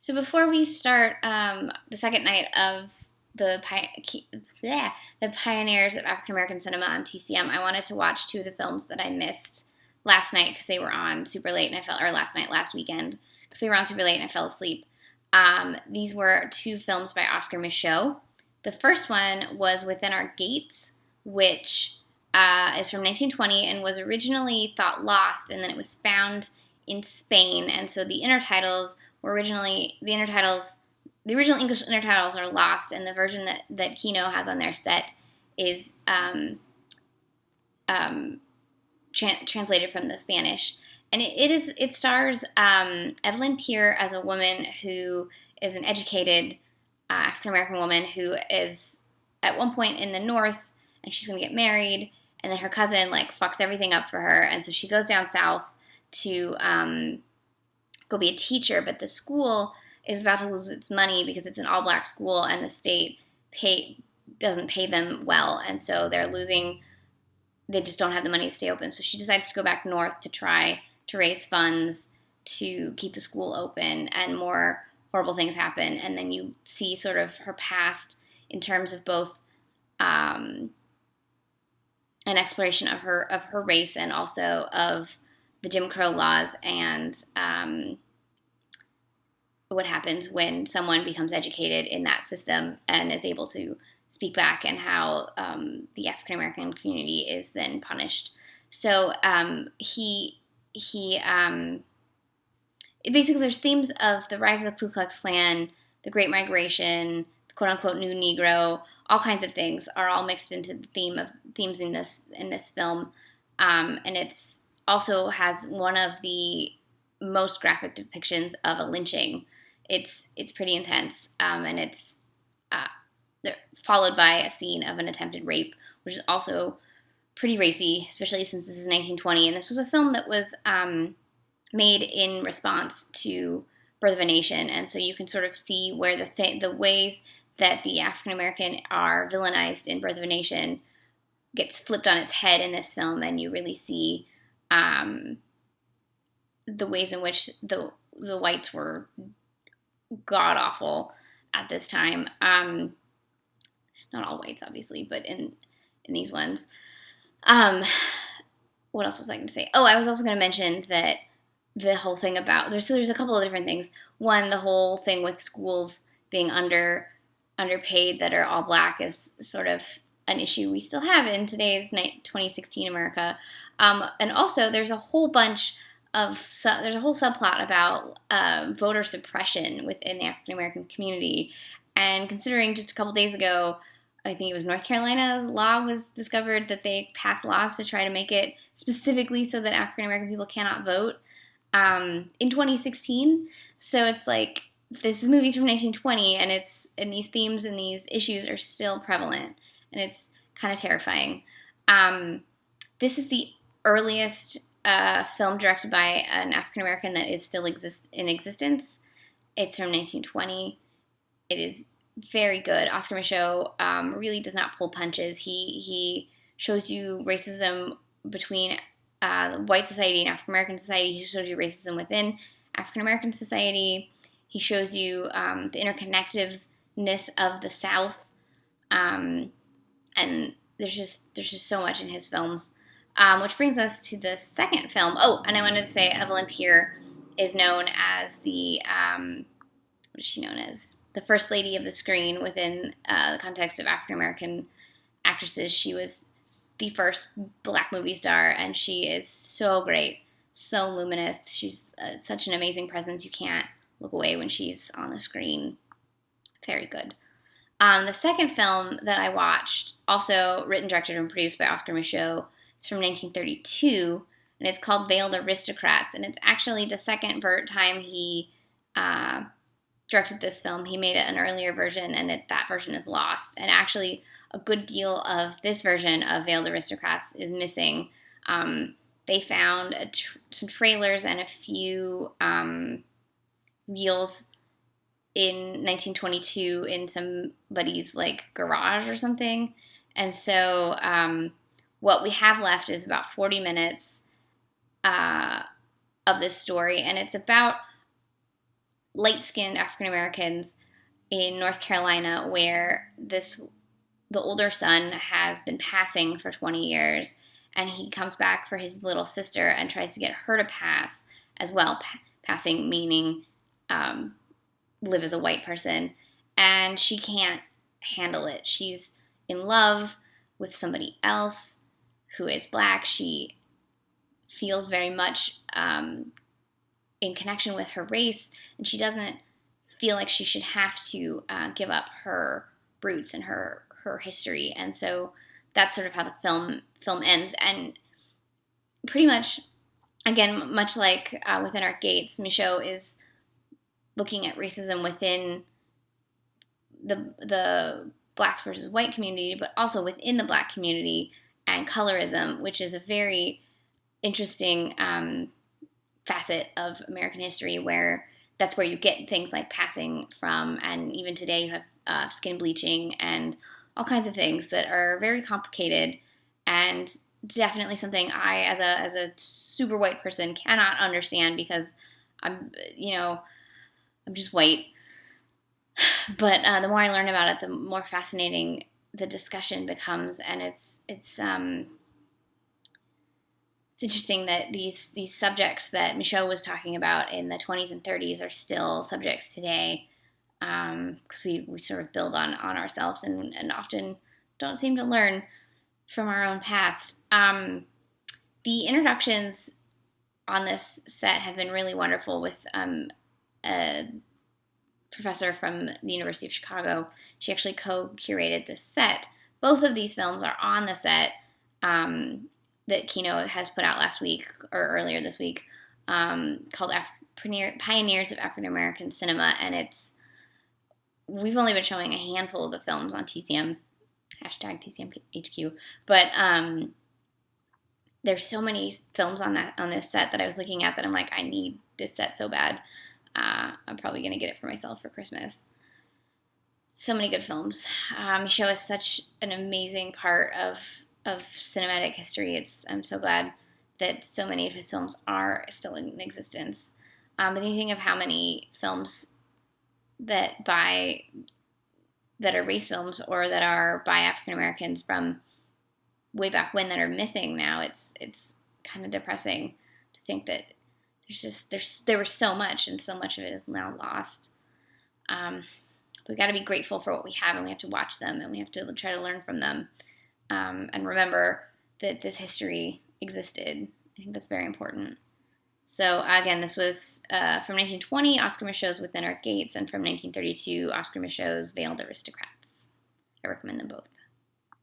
So before we start the second night of the Pioneers of African American Cinema on TCM, I wanted to watch two of the films that I missed last night because they were on super late, and last weekend because they were on super late and I fell asleep. These were two films by Oscar Micheaux. The first one was Within Our Gates, which is from 1920 and was originally thought lost, and then it was found in Spain, and so the intertitles were originally the original English intertitles are lost, and the version that Kino has on their set is translated from the Spanish, and it stars Evelyn Peer as a woman who is an educated African American woman who is at one point in the North, and she's going to get married, and then her cousin fucks everything up for her, and so she goes down south to go be a teacher, but the school is about to lose its money because it's an all-black school and the state doesn't pay them well, and so they just don't have the money to stay open. So she decides to go back north to try to raise funds to keep the school open, and more horrible things happen, and then you see sort of her past in terms of both an exploration of her race and also of the Jim Crow laws and what happens when someone becomes educated in that system and is able to speak back, and how the African American community is then punished. So basically there's themes of the rise of the Ku Klux Klan, the Great Migration, the quote unquote New Negro, all kinds of things are all mixed into the themes in this film, and it's also has one of the most graphic depictions of a lynching. It's pretty intense, and it's followed by a scene of an attempted rape, which is also pretty racy, especially since this is 1920. And this was a film that was made in response to Birth of a Nation, and so you can sort of see where the ways that the African American are villainized in Birth of a Nation gets flipped on its head in this film, and you really see the ways in which the whites were god awful at this time. Not all whites, obviously, but in these ones. What else was I going to say? Oh, I was also going to mention that the whole thing about there's a couple of different things. One, the whole thing with schools being underpaid that are all black is sort of an issue we still have in today's 2016 America. And also, there's a whole subplot about voter suppression within the African American community. And considering just a couple days ago, I think it was North Carolina's law was discovered that they passed laws to try to make it specifically so that African American people cannot vote in 2016. So it's like, this movie's from 1920, and these themes and these issues are still prevalent, and it's kind of terrifying. This is the earliest film directed by an African American that is still in existence. It's from 1920. It is very good. Oscar Micheaux really does not pull punches. He shows you racism between white society and African American society. He shows you racism within African American society. He shows you the interconnectedness of the South, and there's just so much in his films. Which brings us to the second film. Oh, and I wanted to say Evelyn Peer is known as what is she known as? The first lady of the screen within the context of African American actresses. She was the first black movie star, and she is so great, so luminous. She's such an amazing presence. You can't look away when she's on the screen. Very good. The second film that I watched, also written, directed, and produced by Oscar Micheaux, it's from 1932, and it's called Veiled Aristocrats, and it's actually the second time he directed this film. He made an earlier version, and that version is lost, and actually a good deal of this version of Veiled Aristocrats is missing. They found some trailers and a few reels in 1922 in somebody's garage or something, and so what we have left is about 40 minutes of this story, and it's about light-skinned African Americans in North Carolina, where the older son has been passing for 20 years, and he comes back for his little sister and tries to get her to pass as well. Passing meaning live as a white person, and she can't handle it. She's in love with somebody else who is black. She feels very much in connection with her race, and she doesn't feel like she should have to give up her roots and her history. And so that's sort of how the film ends. And pretty much, again, much like Within Our Gates, Micheaux is looking at racism within the blacks versus white community, but also within the black community, and colorism, which is a very interesting facet of American history, where that's where you get things like passing from, and even today you have skin bleaching and all kinds of things that are very complicated, and definitely something I, as a super white person, cannot understand, because I'm just white. But the more I learn about it, the more fascinating the discussion becomes, and it's interesting that these subjects that Micheaux was talking about in the 20s and 30s are still subjects today, because we sort of build on ourselves and often don't seem to learn from our own past. The introductions on this set have been really wonderful, with a professor from the University of Chicago. She actually co-curated this set. Both of these films are on the set that Kino has put out last week, or earlier this week, called Pioneers of African American Cinema, and we've only been showing a handful of the films on TCM, hashtag TCMHQ, but there's so many films on this set that I was looking at that I'm like, I need this set so bad. I'm probably going to get it for myself for Christmas. So many good films. Micheaux is such an amazing part of cinematic history. I'm so glad that so many of his films are still in existence. But then you think of how many films that are race films, or that are by African Americans from way back when, that are missing now. It's kind of depressing to think that there was so much, and so much of it is now lost. We've got to be grateful for what we have, and we have to watch them, and we have to try to learn from them, and remember that this history existed. I think that's very important. So again, this was from 1920, Oscar Micheaux's Within Our Gates, and from 1932, Oscar Micheaux's Veiled Aristocrats. I recommend them both.